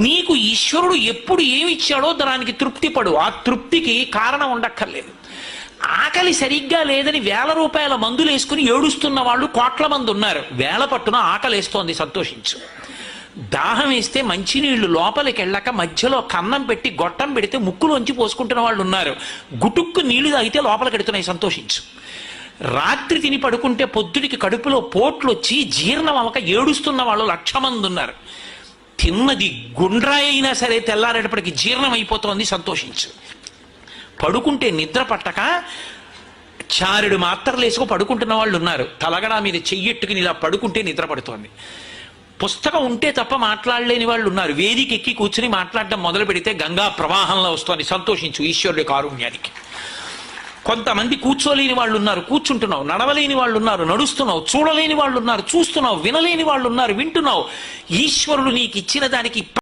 నీకు ఈశ్వరుడు ఎప్పుడు ఏమి ఇచ్చాడో దానికి తృప్తి పడు. ఆ తృప్తికి కారణం ఉండక్కర్లేదు. ఆకలి సరిగ్గా లేదని 1000 రూపాయల మందులు వేసుకుని ఏడుస్తున్న వాళ్ళు కోట్ల మంది ఉన్నారు. వేల పట్టున ఆకలేస్తోంది, సంతోషించు. దాహం వేస్తే మంచినీళ్లు లోపలికి వెళ్ళక మధ్యలో కన్నం పెట్టి గొట్టం పెడితే ముక్కులోంచి పోసుకుంటున్న వాళ్ళు ఉన్నారు. గుటుక్కు నీళ్లు తాగితే లోపలికి ఎడుతున్నాయి, సంతోషించు. రాత్రి తిని పడుకుంటే పొద్దుడికి కడుపులో పోట్లు వచ్చి జీర్ణం అవక ఏడుస్తున్న వాళ్ళు 1,00,000 మంది ఉన్నారు. తిన్నది గుండ్రాయి అయినా సరే తెల్లారేటప్పటికి జీర్ణం అయిపోతోంది, సంతోషించు. పడుకుంటే నిద్ర పట్టక చారుడు మాత్రలు వేసుకు పడుకుంటున్న వాళ్ళు ఉన్నారు. తలగడా మీద చెయ్యెట్టుకుని ఇలా పడుకుంటే నిద్ర పడుతోంది. పుస్తకం ఉంటే తప్ప మాట్లాడలేని వాళ్ళు ఉన్నారు. వేదిక ఎక్కి కూర్చుని మాట్లాడడం మొదలు పెడితే గంగా ప్రవాహంలో వస్తోంది, సంతోషించు ఈశ్వరుడి కారుణ్యానికి. కొంతమంది కూర్చోలేని వాళ్ళు ఉన్నారు, కూర్చుంటున్నావు. నడవలేని వాళ్ళు ఉన్నారు, నడుస్తున్నావు. చూడలేని వాళ్ళు ఉన్నారు, చూస్తున్నావు. వినలేని వాళ్ళు ఉన్నారు, వింటున్నావు. ఈశ్వరుడు నీకు ఇచ్చిన దానికి